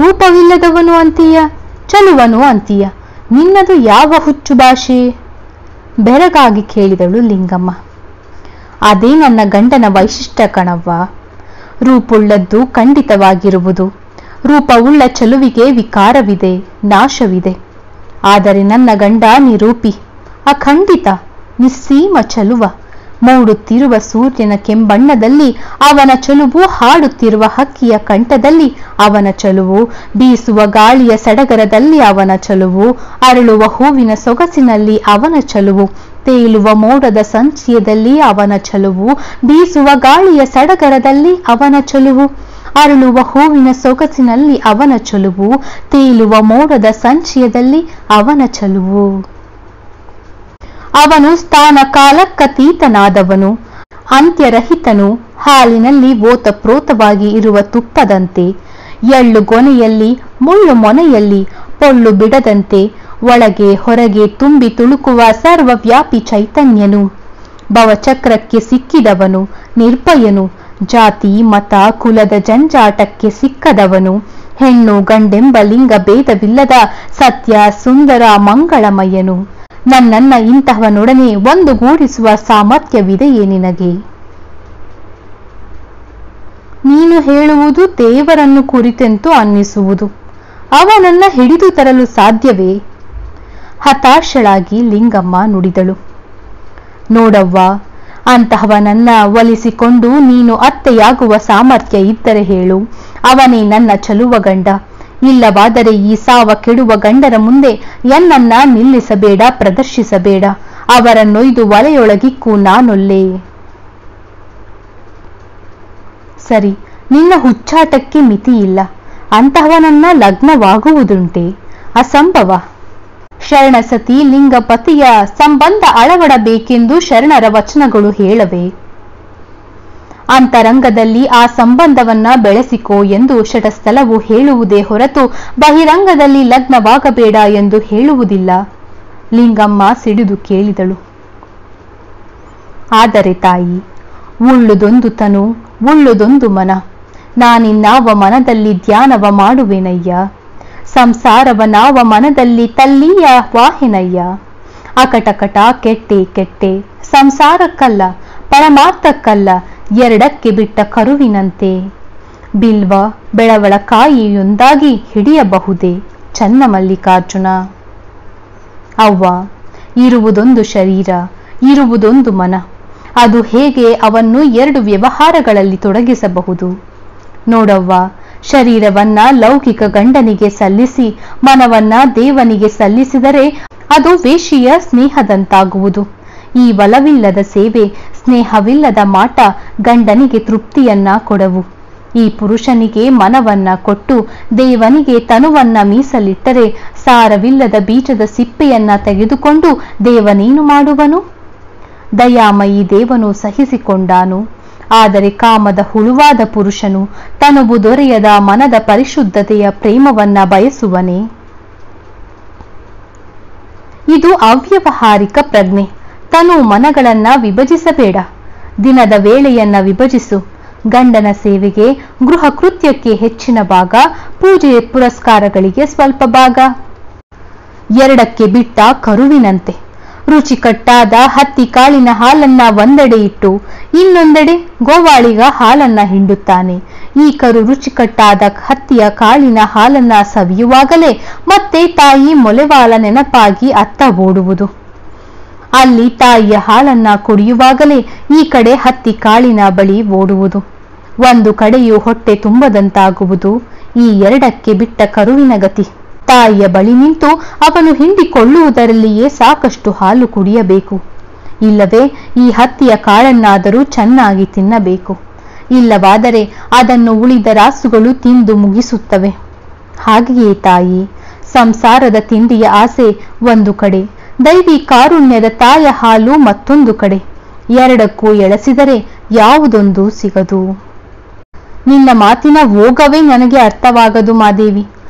ರೂಪವಿಲ್ಲದವನು ಅಂತೀಯ, ಚಲುವನು ಅಂತೀಯ, ನಿನ್ನದು ಯಾವ ಹುಚ್ಚು ಭಾಷೆ? ಬೆರಗಾಗಿ ಕೇಳಿದಳು ಲಿಂಗಮ್ಮ. ಅದೇ ನನ್ನ ಗಂಡನ ವೈಶಿಷ್ಟ್ಯ ಕಣವ್ವ. ರೂಪುಳ್ಳದ್ದು ಖಂಡಿತವಾಗಿರುವುದು. ರೂಪವುಳ್ಳ ಚಲುವಿಗೆ ವಿಕಾರವಿದೆ, ನಾಶವಿದೆ. ಆದರೆ ನನ್ನ ಗಂಡ ನಿರೂಪಿ, ಅಖಂಡಿತ, ನಿಸ್ಸೀಮ ಚಲುವ. ಮೂಡುತ್ತಿರುವ ಸೂರ್ಯನ ಕೆಂಬಣ್ಣದಲ್ಲಿ ಅವನ ಚಲುವು, ಹಾಡುತ್ತಿರುವ ಹಕ್ಕಿಯ ಕಂಠದಲ್ಲಿ ಅವನ ಚಲುವು, ಬೀಸುವ ಗಾಳಿಯ ಸಡಗರದಲ್ಲಿ ಅವನ ಚಲುವು, ಅರಳುವ ಹೂವಿನ ಸೊಗಸಿನಲ್ಲಿ ಅವನ ಚಲುವು, ತೇಲುವ ಮೋಡದ ಸಂಚಯದಲ್ಲಿ ಅವನ ಚಲುವು, ಬೀಸುವ ಗಾಳಿಯ ಸಡಗರದಲ್ಲಿ ಅವನ ಚಲುವು, ಅರಳುವ ಹೂವಿನ ಸೊಗಸಿನಲ್ಲಿ ಅವನ ಚಲುವು, ತೇಲುವ ಮೋಡದ ಸಂಚಯದಲ್ಲಿ ಅವನ ಚಲುವು. ಅವನು ಸ್ಥಾನ ಕಾಲಕ್ಕತೀತನಾದವನು, ಅಂತ್ಯರಹಿತನು, ಹಾಲಿನಲ್ಲಿ ಓತಪ್ರೋತವಾಗಿ ಇರುವ ತುಪ್ಪದಂತೆ, ಎಳ್ಳು ಗೊನೆಯಲ್ಲಿ ಮುಳ್ಳು ಮೊನೆಯಲ್ಲಿ ಪೊಳ್ಳು ಬಿಡದಂತೆ ಒಳಗೆ ಹೊರಗೆ ತುಂಬಿ ತುಳುಕುವ ಸರ್ವವ್ಯಾಪಿ ಚೈತನ್ಯನು. ಭವಚಕ್ರಕ್ಕೆ ಸಿಕ್ಕಿದವನು, ನಿರ್ಭಯನು, ಜಾತಿ ಮತ ಕುಲದ ಜಂಜಾಟಕ್ಕೆ ಸಿಕ್ಕದವನು, ಹೆಣ್ಣು ಗಂಡೆಂಬ ಲಿಂಗ ಭೇದವಿಲ್ಲದ ಸತ್ಯ ಸುಂದರ ಮಂಗಳಮಯನು. ನನ್ನನ್ನ ಇಂತಹವನೊಡನೆ ಒಂದುಗೂಡಿಸುವ ಸಾಮರ್ಥ್ಯವಿದೆಯೇ ನಿನಗೆ? ನೀನು ಹೇಳುವುದು ದೇವರನ್ನು ಕುರಿತೆಂತೂ ಅನ್ನಿಸುವುದು. ಅವನನ್ನ ಹಿಡಿದು ತರಲು ಸಾಧ್ಯವೇ? ಹತಾಶಳಾಗಿ ಲಿಂಗಮ್ಮ ನುಡಿದಳು. ನೋಡವ್ವ, ಅಂತಹವನನ್ನ ಒಲಿಸಿಕೊಂಡು ನೀನು ಅತ್ತೆಯಾಗುವ ಸಾಮರ್ಥ್ಯ ಇದ್ದರೆ ಹೇಳು, ಅವನೇ ನನ್ನ ಚಲುವ ಗಂಡ. ಇಲ್ಲವಾದರೆ ಈ ಸಾವ ಕೆಡುವ ಗಂಡರ ಮುಂದೆ ಎನ್ನನ್ನ ನಿಲ್ಲಿಸಬೇಡ, ಪ್ರದರ್ಶಿಸಬೇಡ. ಅವರನ್ನೊಯ್ದು ಒಲೆಯೊಳಗಿಕ್ಕು ನಾನೊಲ್ಲೆ. ಸರಿ, ನಿನ್ನ ಹುಚ್ಚಾಟಕ್ಕೆ ಮಿತಿಯಿಲ್ಲ. ಅಂತಹವನನ್ನ ಲಗ್ನವಾಗುವುದುಂಟೆ? ಅಸಂಭವ. ಶರಣ ಸತಿ ಲಿಂಗಪತಿಯ ಸಂಬಂಧ ಅಳವಡಬೇಕೆಂದು ಶರಣರ ವಚನಗಳು ಹೇಳವೆ. ಅಂತರಂಗದಲ್ಲಿ ಆ ಸಂಬಂಧವನ್ನ ಬೆಳೆಸಿಕೋ ಎಂದು ಶಟಸ್ಥಲವು ಹೇಳುವುದೇ ಹೊರತು ಬಹಿರಂಗದಲ್ಲಿ ಲಗ್ನವಾಗಬೇಡ ಎಂದು ಹೇಳುವುದಿಲ್ಲ. ಲಿಂಗಮ್ಮ ಸಿಡಿದು ಕೇಳಿದಳು. ಆದರೆ ತಾಯಿ, ಉಳ್ಳುದೊಂದು ತನು, ಉಳ್ಳುದೊಂದು ಮನ. ನಾನಿನ್ನಾವ ಮನದಲ್ಲಿ ಧ್ಯಾನವ ಮಾಡುವೆನಯ್ಯ. ಸಂಸಾರವನಾವ ಮನದಲ್ಲಿ ತಲ್ಲೀಯ ವಾಹಿನಯ್ಯ. ಅಕಟಕಟ ಕೆಟ್ಟೆ ಕೆಟ್ಟೆ, ಸಂಸಾರಕ್ಕಲ್ಲ ಪರಮಾರ್ಥಕ್ಕಲ್ಲ, ಎರಡಕ್ಕೆ ಬಿಟ್ಟ ಕರುವಿನಂತೆ. ಬಿಲ್ವ ಬೆಳವಳ ಕಾಯಿಯೊಂದಾಗಿ ಹಿಡಿಯಬಹುದೇ ಚನ್ನ ಮಲ್ಲಿಕಾರ್ಜುನ. ಅವ್ವ, ಇರುವುದೊಂದು ಶರೀರ, ಇರುವುದೊಂದು ಮನ. ಅದು ಹೇಗೆ ಅವನ್ನು ಎರಡು ವ್ಯವಹಾರಗಳಲ್ಲಿ ತೊಡಗಿಸಬಹುದು? ನೋಡವ್ವ, ಶರೀರವನ್ನ ಲೌಕಿಕ ಗಂಡನಿಗೆ ಸಲ್ಲಿಸಿ ಮನವನ್ನ ದೇವನಿಗೆ ಸಲ್ಲಿಸಿದರೆ ಅದು ವೇಷಿಯ ಸ್ನೇಹದಂತಾಗುವುದು. ಈ ಒಲವಿಲ್ಲದ ಸೇವೆ, ಸ್ನೇಹವಿಲ್ಲದ ಮಾಟ ಗಂಡನಿಗೆ ತೃಪ್ತಿಯನ್ನ ಕೊಡವು. ಈ ಪುರುಷನಿಗೆ ಮನವನ್ನ ಕೊಟ್ಟು ದೇವನಿಗೆ ತನುವನ್ನ ಮೀಸಲಿಟ್ಟರೆ ಸಾರವಿಲ್ಲದ ಬೀಜದ ಸಿಪ್ಪೆಯನ್ನ ತೆಗೆದುಕೊಂಡು ದೇವನೇನು ಮಾಡುವನು? ದಯಾಮಯಿ ದೇವನು ಸಹಿಸಿಕೊಂಡಾನು. ಆದರೆ ಕಾಮದ ಹುಳುವಾದ ಪುರುಷನು ತನುವು ದೊರೆಯದ ಮನದ ಪರಿಶುದ್ಧತೆಯ ಪ್ರೇಮವನ್ನ ಬಯಸುವನೇ? ಇದು ಅವ್ಯವಹಾರಿಕ ಪ್ರಜ್ಞೆ. ತನು ಮನಗಳನ್ನ ವಿಭಜಿಸಬೇಡ. ದಿನದ ವೇಳೆಯನ್ನ ವಿಭಜಿಸು. ಗಂಡನ ಸೇವೆಗೆ, ಗೃಹ ಕೃತ್ಯಕ್ಕೆ ಹೆಚ್ಚಿನ ಭಾಗ, ಪೂಜೆ ಪುರಸ್ಕಾರಗಳಿಗೆ ಸ್ವಲ್ಪ ಭಾಗ. ಎರಡಕ್ಕೆ ಬಿಟ್ಟ ಕರುವಿನಂತೆ. ರುಚಿಕಟ್ಟಾದ ಹತ್ತಿ ಕಾಳಿನ ಹಾಲನ್ನ ಒಂದೆಡೆ ಇಟ್ಟು ಇನ್ನೊಂದೆಡೆ ಗೋವಾಳಿಗ ಹಾಲನ್ನ ಹಿಂಡುತ್ತಾನೆ. ಈ ಕರು ರುಚಿಕಟ್ಟಾದ ಹತ್ತಿಯ ಕಾಳಿನ ಹಾಲನ್ನ ಸವಿಯುವಾಗಲೇ ಮತ್ತೆ ತಾಯಿ ಮೊಲೆವಾಲ ನೆನಪಾಗಿ ಅತ್ತ ಓಡುವುದು. ಅಲ್ಲಿ ತಾಯಿಯ ಹಾಲನ್ನ ಕುಡಿಯುವಾಗಲೇ ಈ ಕಡೆ ಹತ್ತಿ ಕಾಳಿನ ಬಳಿ ಓಡುವುದು. ಒಂದು ಕಡೆಯೂ ಹೊಟ್ಟೆ ತುಂಬದಂತಾಗುವುದು ಈ ಎರಡಕ್ಕೆ ಬಿಟ್ಟ ಕರುವಿನ ಗತಿ. ತಾಯಿಯ ಬಳಿ ನಿಂತು ಅವನು ಹಿಂಡಿಕೊಳ್ಳುವುದರಲ್ಲಿಯೇ ಸಾಕಷ್ಟು ಹಾಲು ಕುಡಿಯಬೇಕು. ಇಲ್ಲವೇ ಈ ಹತ್ತಿಯ ಕಾಳನ್ನಾದರೂ ಚೆನ್ನಾಗಿ ತಿನ್ನಬೇಕು. ಇಲ್ಲವಾದರೆ ಅದನ್ನು ಉಳಿದ ರಾಸುಗಳು ತಿಂದು ಮುಗಿಸುತ್ತವೆ. ಹಾಗೆಯೇ ತಾಯಿ, ಸಂಸಾರದ ತಿಂಡಿಯ ಆಸೆ ಒಂದು ಕಡೆ, ದೈವಿ ಕಾರುಣ್ಯದ ತಾಯ ಹಾಲು ಮತ್ತೊಂದು ಕಡೆ. ಎರಡಕ್ಕೂ ಎಳಸಿದರೆ ಯಾವುದೊಂದು ಸಿಗದು. ನಿನ್ನ ಮಾತಿನ ಓಗವೇ ನನಗೆ ಅರ್ಥವಾಗದು ಮಾದೇವಿ.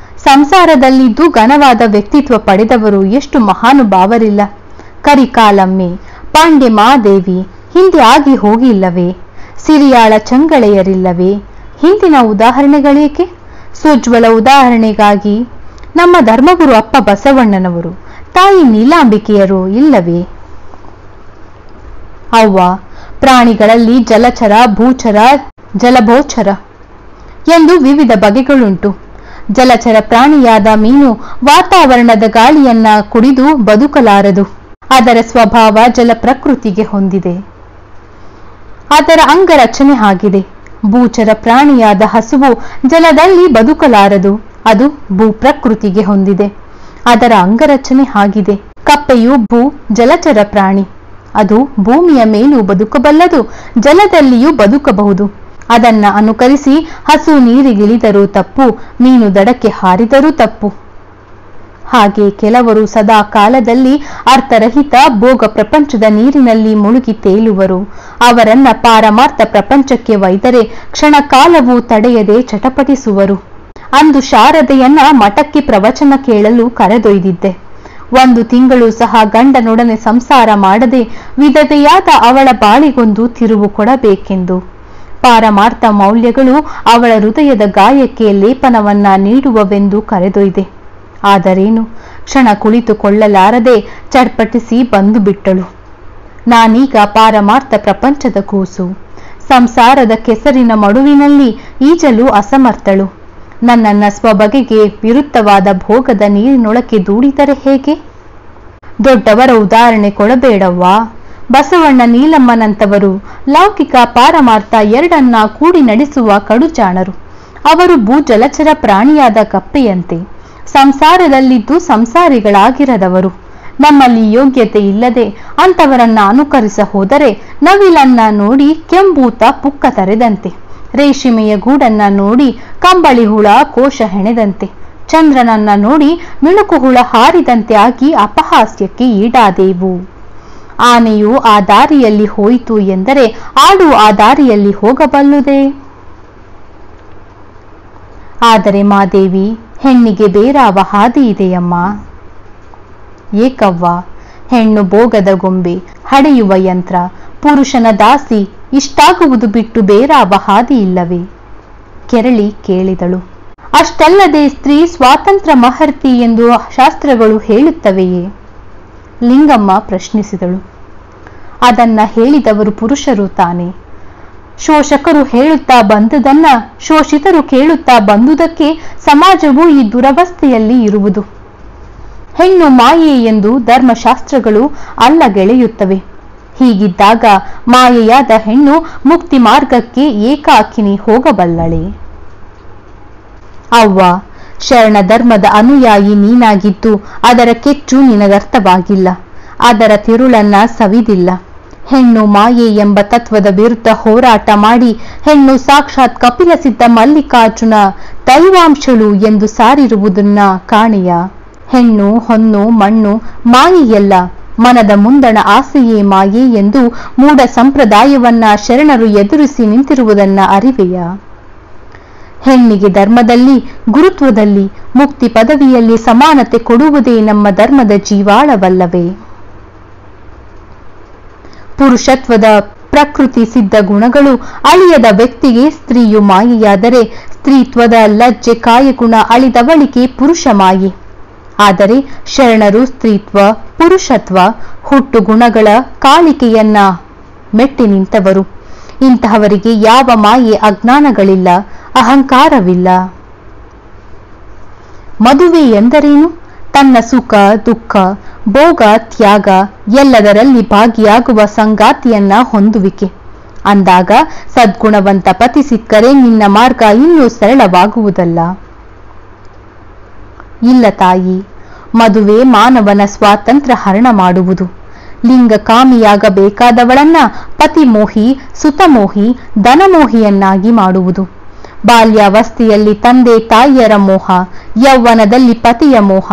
ಸಂಸಾರದಲ್ಲಿದ್ದು ಘನವಾದ ವ್ಯಕ್ತಿತ್ವ ಪಡೆದವರು ಎಷ್ಟು ಮಹಾನುಭಾವರಿಲ್ಲ. ಕರಿಕಾಲಮ್ಮೆ, ಪಾಂಡೆ ಮಾದೇವಿ ಹಿಂದೆ ಆಗಿ ಹೋಗಿಲ್ಲವೇ? ಸಿರಿಯಾಳ ಚಂಗಳೆಯರಿಲ್ಲವೇ? ಹಿಂದಿನ ಉದಾಹರಣೆಗಳೇಕೆ? ಸುಜ್ವಲ ಉದಾಹರಣೆಗಾಗಿ ನಮ್ಮ ಧರ್ಮಗುರು ಅಪ್ಪ ಬಸವಣ್ಣನವರು, ತಾಯಿ ನೀಲಾಂಬಿಕೆಯರು ಇಲ್ಲವೇ? ಅವ್ವ, ಪ್ರಾಣಿಗಳಲ್ಲಿ ಜಲಚರ, ಭೂಚರ, ಜಲಭೋಚರ ಎಂದು ವಿವಿಧ ಬಗೆಗಳುಂಟು. ಜಲಚರ ಪ್ರಾಣಿಯಾದ ಮೀನು ವಾತಾವರಣದ ಗಾಳಿಯನ್ನ ಕುಡಿದು ಬದುಕಲಾರದು. ಅದರ ಸ್ವಭಾವ ಜಲ ಪ್ರಕೃತಿಗೆ ಹೊಂದಿದೆ. ಅದರ ಅಂಗರಚನೆ ಆಗಿದೆ. ಭೂಚರ ಪ್ರಾಣಿಯಾದ ಹಸುವು ಜಲದಲ್ಲಿ ಬದುಕಲಾರದು. ಅದು ಭೂ ಪ್ರಕೃತಿಗೆ ಹೊಂದಿದೆ. ಅದರ ಅಂಗರಚನೆ ಆಗಿದೆ. ಕಪ್ಪೆಯು ಜಲಚರ ಪ್ರಾಣಿ. ಅದು ಭೂಮಿಯ ಮೇಲೂ ಬದುಕಬಲ್ಲದು, ಜಲದಲ್ಲಿಯೂ ಬದುಕಬಹುದು. ಅದನ್ನ ಅನುಕರಿಸಿ ಹಸು ನೀರಿಗಿಳಿದರೂ ತಪ್ಪು, ಮೀನು ದಡಕ್ಕೆ ಹಾರಿದರೂ ತಪ್ಪು. ಹಾಗೆ ಕೆಲವರು ಸದಾ ಕಾಲದಲ್ಲಿ ಅರ್ಥರಹಿತ ಭೋಗ ಪ್ರಪಂಚದ ನೀರಿನಲ್ಲಿ ಮುಳುಗಿ ತೇಲುವರು. ಅವರನ್ನ ಪಾರಮಾರ್ಥ ಪ್ರಪಂಚಕ್ಕೆ ಒಯ್ದರೆ ಕ್ಷಣ ಕಾಲವೂ ತಡೆಯದೆ ಚಟಪಟಿಸುವರು. ಅಂದು ಶಾರದೆಯನ್ನ ಮಠಕ್ಕೆ ಪ್ರವಚನ ಕೇಳಲು ಕರೆದೊಯ್ದಿದ್ದೆ. 1 ತಿಂಗಳು ಸಹ ಗಂಡನೊಡನೆ ಸಂಸಾರ ಮಾಡದೆ ವಿಧವೆಯಾದ ಅವಳ ಬಾಳಿಗೊಂದು ತಿರುವು ಕೊಡಬೇಕೆಂದು. ಪಾರಮಾರ್ಥ ಮೌಲ್ಯಗಳು ಅವಳ ಹೃದಯದ ಗಾಯಕ್ಕೆ ಲೇಪನವನ್ನ ನೀಡುವವೆಂದು ಕರೆದೊಯ್ದೆ. ಆದರೇನು, ಕ್ಷಣ ಕುಳಿತುಕೊಳ್ಳಲಾರದೆ ಚಡ್ಪಟಿಸಿ ಬಂದು ಬಿಟ್ಟಳು. ನಾನೀಗ ಪಾರಮಾರ್ಥ ಪ್ರಪಂಚದ ಕೂಸು. ಸಂಸಾರದ ಕೆಸರಿನ ಮಡುವಿನಲ್ಲಿ ಈಜಲು ಅಸಮರ್ಥಳು. ನನ್ನನ್ನ ಸ್ವಬಗೆಗೆ ವಿರುದ್ಧವಾದ ಭೋಗದ ನೀರಿನೊಳಕ್ಕೆ ದೂಡಿದರೆ ಹೇಗೆ? ದೊಡ್ಡವರ ಉದಾಹರಣೆ ಕೊಡಬೇಡವ್ವಾ. ಬಸವಣ್ಣ, ನೀಲಮ್ಮನಂತವರು ಲೌಕಿಕ ಪಾರಮಾರ್ಥ ಎರಡನ್ನ ಕೂಡಿ ನಡೆಸುವ ಕಡುಚಾಣರು. ಅವರು ಜಲಚರ ಪ್ರಾಣಿಯಾದ ಕಪ್ಪೆಯಂತೆ ಸಂಸಾರದಲ್ಲಿದ್ದು ಸಂಸಾರಿಗಳಾಗಿರದವರು. ನಮ್ಮಲ್ಲಿ ಯೋಗ್ಯತೆ ಇಲ್ಲದೆ ಅಂತವರನ್ನ ಅನುಕರಿಸ ಹೋದರೆ ನವಿಲನ್ನ ನೋಡಿ ಕೆಂಬೂತ ಪುಕ್ಕ ತರೆದಂತೆ. ರೇಷ್ಮೆಯ ಗೂಡನ್ನ ನೋಡಿ ಕಂಬಳಿ ಹುಳ ಕೋಶ ಹೆಣೆದಂತೆ, ಚಂದ್ರನನ್ನ ನೋಡಿ ಮಿಣುಕು ಹುಳ ಹಾರಿದಂತೆ ಆಗಿ ಅಪಹಾಸ್ಯಕ್ಕೆ ಈಡಾದೆವು. ಆನೆಯು ಆ ದಾರಿಯಲ್ಲಿ ಹೋಯಿತು ಎಂದರೆ ಆಡು ಆ ದಾರಿಯಲ್ಲಿ ಹೋಗಬಲ್ಲುದೇ? ಆದರೆ ಮಾದೇವಿ, ಹೆಣ್ಣಿಗೆ ಬೇರಾವ ಹಾದಿ ಇದೆಯಮ್ಮ? ಏಕವ್ವ, ಹೆಣ್ಣು ಭೋಗದ ಗೊಂಬೆ, ಹಡೆಯುವ ಯಂತ್ರ, ಪುರುಷನ ದಾಸಿ, ಇಷ್ಟಾಗುವುದು ಬಿಟ್ಟು ಬೇರಾವ ಹಾದಿ ಇಲ್ಲವೇ? ಕೆರಳಿ ಕೇಳಿದಳು. ಅಷ್ಟಲ್ಲದೆ ಸ್ತ್ರೀ ಸ್ವಾತಂತ್ರ್ಯ ಮಹರ್ತಿ ಎಂದು ಶಾಸ್ತ್ರಗಳು ಹೇಳುತ್ತವೆಯೇ? ಲಿಂಗಮ್ಮ ಪ್ರಶ್ನಿಸಿದಳು. ಅದನ್ನ ಹೇಳಿದವರು ಪುರುಷರು ತಾನೆ. ಶೋಷಕರು ಹೇಳುತ್ತಾ ಬಂದುದನ್ನ ಶೋಷಿತರು ಕೇಳುತ್ತಾ ಬಂದುದಕ್ಕೆ ಸಮಾಜವು ಈ ದುರವಸ್ಥೆಯಲ್ಲಿ ಇರುವುದು. ಹೆಣ್ಣು ಮಾಯೆ ಎಂದು ಧರ್ಮಶಾಸ್ತ್ರಗಳು ಅಲ್ಲಗೆಳೆಯುತ್ತವೆ. ಹೀಗಿದ್ದಾಗ ಮಾಯೆಯಾದ ಹೆಣ್ಣು ಮುಕ್ತಿ ಮಾರ್ಗಕ್ಕೆ ಏಕಾಕಿನಿ ಹೋಗಬಲ್ಲಳೆ? ಅವ್ವ, ಶರಣ ಧರ್ಮದ ಅನುಯಾಯಿ ನೀನಾಗಿದ್ದು ಅದರ ಕೆಚ್ಚು ನಿನಗರ್ಥವಾಗಿಲ್ಲ, ಅದರ ತಿರುಳನ್ನ ಸವಿದಿಲ್ಲ. ಹೆಣ್ಣು ಮಾಯೆ ಎಂಬ ತತ್ವದ ವಿರುದ್ಧ ಹೋರಾಟ ಮಾಡಿ ಹೆಣ್ಣು ಸಾಕ್ಷಾತ್ ಕಪಿಲ ಸಿದ್ಧ ಮಲ್ಲಿಕಾರ್ಜುನ ದೈವಾಂಶಳು ಎಂದು ಸಾರಿರುವುದನ್ನ ಕಾಣೆಯ? ಹೆಣ್ಣು ಹೊನ್ನು ಮಣ್ಣು ಮಾಯೆಯಲ್ಲ, ಮನದ ಮುಂದಣ ಆಸೆಯೇ ಮಾಯೆ ಎಂದು ಮೂಢ ಸಂಪ್ರದಾಯವನ್ನ ಶರಣರು ಎದುರಿಸಿ ನಿಂತಿರುವುದನ್ನ ಅರಿವೆಯ? ಹೆಣ್ಣಿಗೆ ಧರ್ಮದಲ್ಲಿ, ಗುರುತ್ವದಲ್ಲಿ, ಮುಕ್ತಿ ಪದವಿಯಲ್ಲಿ ಸಮಾನತೆ ಕೊಡುವುದೇ ನಮ್ಮ ಧರ್ಮದ ಜೀವಾಳವಲ್ಲವೇ? ಪುರುಷತ್ವದ ಪ್ರಕೃತಿ ಸಿದ್ಧ ಗುಣಗಳು ಅಳಿಯದ ವ್ಯಕ್ತಿಗೆ ಸ್ತ್ರೀಯು ಮಾಯೆಯಾದರೆ, ಸ್ತ್ರೀತ್ವದ ಲಜ್ಜೆ ಕಾಯಗುಣ ಅಳಿದವಳಿಗೆ ಪುರುಷ ಮಾಯೆ. ಆದರೆ ಶರಣರು ಸ್ತ್ರೀತ್ವ, ಪುರುಷತ್ವ, ಹುಟ್ಟು ಗುಣಗಳ ಕಾಳಿಕೆಯನ್ನ ಮೆಟ್ಟಿ ನಿಂತವರು. ಇಂತಹವರಿಗೆ ಯಾವ ಮಾಯೆ ಅಜ್ಞಾನಗಳಿಲ್ಲ, ಅಹಂಕಾರವಿಲ್ಲ. ಮದುವೆ ಎಂದರೇನು? ತನ್ನ ಸುಖ ದುಃಖ ಭೋಗ ತ್ಯಾಗ ಎಲ್ಲದರಲ್ಲಿ ಭಾಗಿಯಾಗುವ ಸಂಗಾತಿಯನ್ನ ಹೊಂದುವಿಕೆ. ಅಂದಾಗ ಸದ್ಗುಣವಂತ ಪತಿ ಸಿಕ್ಕರೆ ನಿನ್ನ ಮಾರ್ಗ ಇನ್ನೂ ಸರಳವಾಗುವುದಲ್ಲ. ಇಲ್ಲ ತಾಯಿ, ಮದುವೆ ಮಾನವನ ಸ್ವಾತಂತ್ರ್ಯ ಹರಣ ಮಾಡುವುದು. ಲಿಂಗ ಕಾಮಿಯಾಗಬೇಕಾದವಳನ್ನ ಪತಿಮೋಹಿ, ಸುತಮೋಹಿ, ಧನಮೋಹಿಯನ್ನಾಗಿ ಮಾಡುವುದು. ಬಾಲ್ಯಾವಸ್ಥೆಯಲ್ಲಿ ತಂದೆ ತಾಯಿಯರ ಮೋಹ, ಯೌವನದಲ್ಲಿ ಪತಿಯ ಮೋಹ,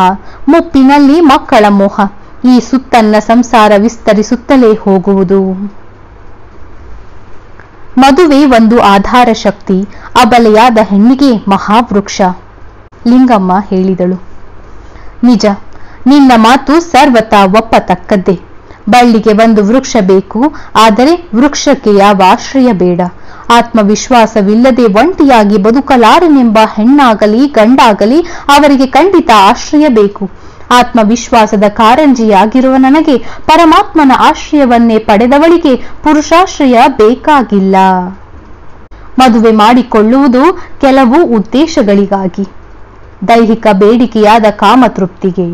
ಮುಪ್ಪಿನಲ್ಲಿ ಮಕ್ಕಳ ಮೋಹ, ಈ ಸುತ್ತನ್ನ ಸಂಸಾರ ವಿಸ್ತರಿಸುತ್ತಲೇ ಹೋಗುವುದು. ಮದುವೆ ಒಂದು ಆಧಾರ ಶಕ್ತಿ, ಅಬಲೆಯಾದ ಹೆಣ್ಣಿಗೆ ಮಹಾವೃಕ್ಷ. ಲಿಂಗಮ್ಮ ಹೇಳಿದಳು. ನಿಜ, ನಿನ್ನ ಮಾತು ಸರ್ವತಾ ಒಪ್ಪತಕ್ಕದ್ದೇ. ಬಳ್ಳಿಗೆ ಒಂದು ವೃಕ್ಷ ಬೇಕು, ಆದರೆ ವೃಕ್ಷಕ್ಕೆ ಯಾವ ಆಶ್ರಯ ಬೇಡ. ಆತ್ಮವಿಶ್ವಾಸವಿಲ್ಲದೆ ಒಂಟಿಯಾಗಿ ಬದುಕಲಾರನೆಂಬ ಹೆಣ್ಣಾಗಲಿ ಗಂಡಾಗಲಿ ಅವರಿಗೆ ಖಂಡಿತ ಆಶ್ರಯ ಬೇಕು. ಆತ್ಮವಿಶ್ವಾಸದ ಕಾರಂಜಿಯಾಗಿರುವ ನನಗೆ ಪರಮಾತ್ಮನ ಆಶ್ರಯವನ್ನೇ ಪಡೆದವಳಿಗೆ ಪುರುಷಾಶ್ರಯ ಬೇಕಾಗಿಲ್ಲ. ಮದುವೆ ಮಾಡಿಕೊಳ್ಳುವುದು ಕೆಲವು ಉದ್ದೇಶಗಳಿಗಾಗಿ. ದೈಹಿಕ ಬೇಡಿಕೆಯಾದ ಕಾಮತೃಪ್ತಿಗೆ,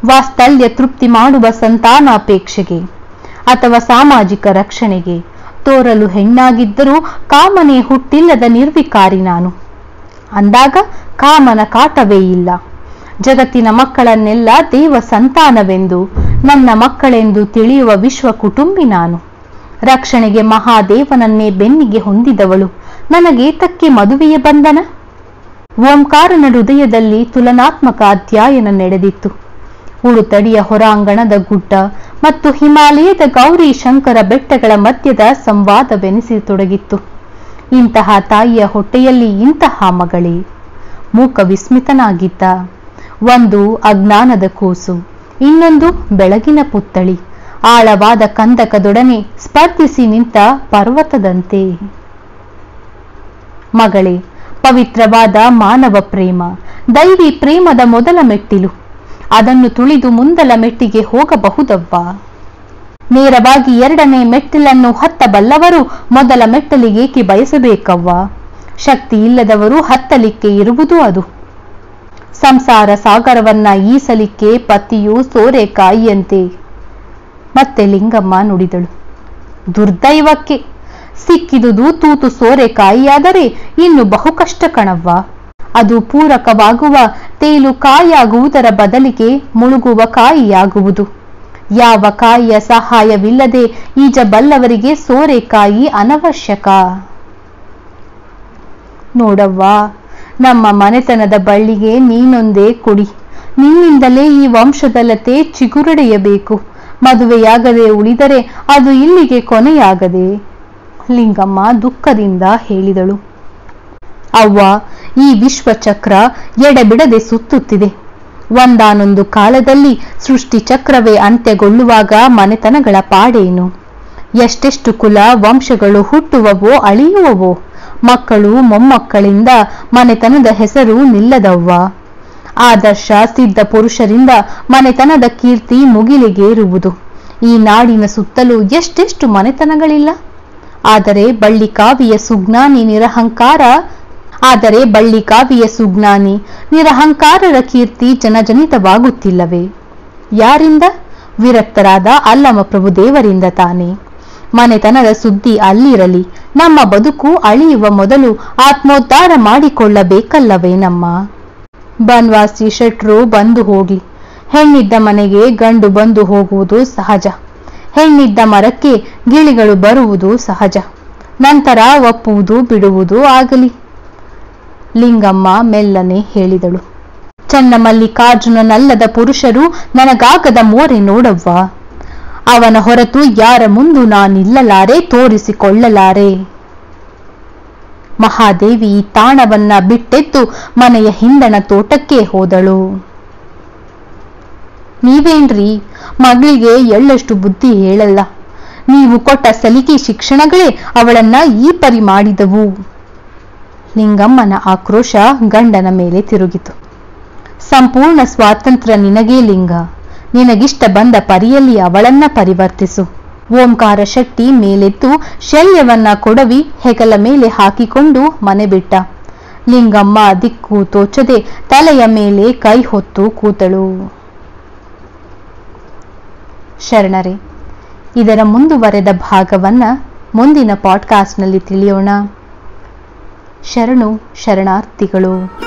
ವಾಸ್ತಲ್ಯ ತೃಪ್ತಿ ಮಾಡುವ ಸಂತಾನಾಪೇಕ್ಷೆಗೆ, ಅಥವಾ ಸಾಮಾಜಿಕ ರಕ್ಷಣೆಗೆ. ತೋರಲು ಹೆಣ್ಣಾಗಿದ್ದರೂ ಕಾಮನೆ ಹುಟ್ಟಿಲ್ಲದ ನಿರ್ವಿಕಾರಿ ನಾನು. ಅಂದಾಗ ಕಾಮನ ಕಾಟವೇ ಇಲ್ಲ. ಜಗತ್ತಿನ ಮಕ್ಕಳನ್ನೆಲ್ಲ ದೇವ ಸಂತಾನವೆಂದು, ನನ್ನ ಮಕ್ಕಳೆಂದು ತಿಳಿಯುವ ವಿಶ್ವ ಕುಟುಂಬಿ ನಾನು. ರಕ್ಷಣೆಗೆ ಮಹಾದೇವನನ್ನೇ ಬೆನ್ನಿಗೆ ಹೊಂದಿದವಳು. ನನಗೇತಕ್ಕೆ ಮದುವೆಯ ಬಂಧನ? ಓಂಕಾರನ ಹೃದಯದಲ್ಲಿ ತುಲನಾತ್ಮಕ ಅಧ್ಯಯನ ನಡೆದಿತ್ತು. ಉಳುತಡಿಯ ಹೊರಾಂಗಣದ ಗುಡ್ಡ ಮತ್ತು ಹಿಮಾಲಯದ ಗೌರಿ ಶಂಕರ ಬೆಟ್ಟಗಳ ಮಧ್ಯದ ಸಂವಾದವೆನಿಸತೊಡಗಿತ್ತು. ಇಂತಹ ತಾಯಿಯ ಹೊಟ್ಟೆಯಲ್ಲಿ ಇಂತಹ ಮಗಳೇ? ಮೂಕ ವಿಸ್ಮಿತನಾಗಿದ್ದ. ಒಂದು ಅಜ್ಞಾನದ ಕೂಸು, ಇನ್ನೊಂದು ಬೆಳಗಿನ ಪುತ್ತಳಿ, ಆಳವಾದ ಕಂದಕದೊಡನೆ ಸ್ಪರ್ಧಿಸಿ ನಿಂತ ಪರ್ವತದಂತೆ. ಮಗಳೇ, ಪವಿತ್ರವಾದ ಮಾನವ ಪ್ರೇಮ, ದೈವಿ ಪ್ರೇಮದ ಮೊದಲ ಮೆಟ್ಟಿಲು. ಅದನ್ನು ತುಳಿದು ಮುಂದಲ ಮೆಟ್ಟಿಗೆ ಹೋಗಬಹುದವ್ವ. ನೇರವಾಗಿ ಎರಡನೇ ಮೆಟ್ಟಿಲನ್ನು ಹತ್ತಬಲ್ಲವರು ಮೊದಲ ಮೆಟ್ಟಲಿಗೇಕೆ ಬಯಸಬೇಕವ್ವ? ಶಕ್ತಿ ಇಲ್ಲದವರು ಹತ್ತಲಿಕ್ಕೆ ಇರುವುದು ಅದು. ಸಂಸಾರ ಸಾಗರವನ್ನ ಈಸಲಿಕ್ಕೆ ಪತಿಯು ಸೋರೆಕಾಯಿಯಂತೆ. ಮತ್ತೆ ಲಿಂಗಮ್ಮ ನುಡಿದಳು. ದುರ್ದೈವಕ್ಕೆ ಸಿಕ್ಕಿದುದು ತೂತು ಸೋರೆಕಾಯಿಯಾದರೆ ಇನ್ನು ಬಹು ಕಷ್ಟ ಕಣವ್ವ. ಅದು ಪೂರಕವಾಗುವ ತೇಲು ಕಾಯಾಗುವುದರ ಬದಲಿಗೆ ಮುಳುಗುವ ಕಾಯಿಯಾಗುವುದು. ಯಾವ ಕಾಯಿಯ ಸಹಾಯವಿಲ್ಲದೆ ಈಜಬಲ್ಲವರಿಗೆ ಸೋರೆಕಾಯಿ ಅನವಶ್ಯಕ. ನೋಡವ್ವ, ನಮ್ಮ ಮನೆತನದ ಬಳ್ಳಿಗೆ ನೀನೊಂದೇ ಕುಡಿ. ನಿನ್ನಿಂದಲೇ ಈ ವಂಶದಲ್ಲತೆ ಚಿಗುರಡೆಯಬೇಕು. ಮದುವೆಯಾಗದೆ ಉಳಿದರೆ ಅದು ಇಲ್ಲಿಗೆ ಕೊನೆಯಾಗದೆ. ಲಿಂಗಮ್ಮ ದುಃಖದಿಂದ ಹೇಳಿದಳು. ಅವ್ವ, ಈ ವಿಶ್ವಚಕ್ರ ಎಡೆಬಿಡದೆ ಸುತ್ತುತ್ತಿದೆ. ಒಂದಾನೊಂದು ಕಾಲದಲ್ಲಿ ಸೃಷ್ಟಿ ಚಕ್ರವೇ ಅಂತ್ಯಗೊಳ್ಳುವಾಗ ಮನೆತನಗಳ ಪಾಡೇನು? ಎಷ್ಟೆಷ್ಟು ಕುಲ ವಂಶಗಳು ಹುಟ್ಟುವವೋ ಅಳಿಯುವವೋ? ಮಕ್ಕಳು ಮೊಮ್ಮಕ್ಕಳಿಂದ ಮನೆತನದ ಹೆಸರು ನಿಲ್ಲದವ್ವ. ಆದರ್ಶ ಸಿದ್ಧ ಪುರುಷರಿಂದ ಮನೆತನದ ಕೀರ್ತಿ ಮುಗಿಲಿಗೇರುವುದು. ಈ ನಾಡಿನ ಸುತ್ತಲೂ ಎಷ್ಟೆಷ್ಟು ಮನೆತನಗಳಿಲ್ಲ. ಆದರೆ ಬಳ್ಳಿಕಾವಿಯ ಸುಜ್ಞಾನಿ ನಿರಹಂಕಾರರ ಕೀರ್ತಿ ಜನಜನಿತವಾಗುತ್ತಿಲ್ಲವೇ? ಯಾರಿಂದ? ವಿರಕ್ತರಾದ ಅಲ್ಲಮ ಪ್ರಭುದೇವರಿಂದ ತಾನೆ. ಮನೆತನದ ಸುದ್ದಿ ಅಲ್ಲಿರಲಿ. ನಮ್ಮ ಬದುಕು ಅಳಿಯುವ ಮೊದಲು ಆತ್ಮೋದ್ಧಾರ ಮಾಡಿಕೊಳ್ಳಬೇಕಲ್ಲವೇನಮ್ಮ? ಬನ್ವಾಸಿ ಶೆಟ್ರು ಬಂದು ಹೋಗಿ. ಹೆಣ್ಣಿದ್ದ ಮನೆಗೆ ಗಂಡು ಬಂದು ಹೋಗುವುದು ಸಹಜ. ಹೆಣ್ಣಿದ್ದ ಮರಕ್ಕೆ ಗಿಳಿಗಳು ಬರುವುದು ಸಹಜ. ನಂತರ ಒಪ್ಪುವುದು ಬಿಡುವುದು ಆಗಲಿ. ಲಿಂಗಮ್ಮ ಮೆಲ್ಲನೆ ಹೇಳಿದಳು. ಚನ್ನಮಲ್ಲಿಕಾರ್ಜುನನಲ್ಲದ ಪುರುಷರು ನನಗಾಗದ ಮೋರೆ ನೋಡವ್ವ. ಅವನ ಹೊರತು ಯಾರ ಮುಂದು ನಾನಿಲ್ಲಲಾರೆ, ತೋರಿಸಿಕೊಳ್ಳಲಾರೆ. ಮಹಾದೇವಿ ತಾಣವನ್ನ ಬಿಟ್ಟೆದ್ದು ಮನೆಯ ಹಿಂದಣ ತೋಟಕ್ಕೆ ಹೋದಳು. ನೀವೇನ್ರಿ, ಮಗಳಿಗೆ ಎಳ್ಳಷ್ಟು ಬುದ್ಧಿ ಹೇಳಲ್ಲ. ನೀವು ಕೊಟ್ಟ ಸಲಿಕೆ ಶಿಕ್ಷಣಗಳೇ ಅವಳನ್ನ ಈ ಪರಿ ಮಾಡಿದವು. ಲಿಂಗಮ್ಮನ ಆಕ್ರೋಶ ಗಂಡನ ಮೇಲೆ ತಿರುಗಿತು. ಸಂಪೂರ್ಣ ಸ್ವಾತಂತ್ರ್ಯ ನಿನಗೇ ಲಿಂಗ. ನಿನಗಿಷ್ಟ ಬಂದ ಪರಿಯಲ್ಲಿ ಅವಳನ್ನ ಪರಿವರ್ತಿಸು. ಓಂಕಾರ ಶೆಟ್ಟಿ ಮೇಲೆದ್ದು ಶಲ್ಯವನ್ನ ಕೊಡವಿ ಹೆಗಲ ಮೇಲೆ ಹಾಕಿಕೊಂಡು ಮನೆ ಬಿಟ್ಟ. ಲಿಂಗಮ್ಮ ದಿಕ್ಕು ತೋಚದೆ ತಲೆಯ ಮೇಲೆ ಕೈ ಹೊತ್ತು ಕೂತಳು. ಶರಣರೇ, ಇದರ ಮುಂದುವರೆದ ಭಾಗವನ್ನ ಮುಂದಿನ ಪಾಡ್ಕಾಸ್ಟ್ನಲ್ಲಿ ತಿಳಿಯೋಣ. ಶರಣು ಶರಣಾರ್ಥಿಗಳು.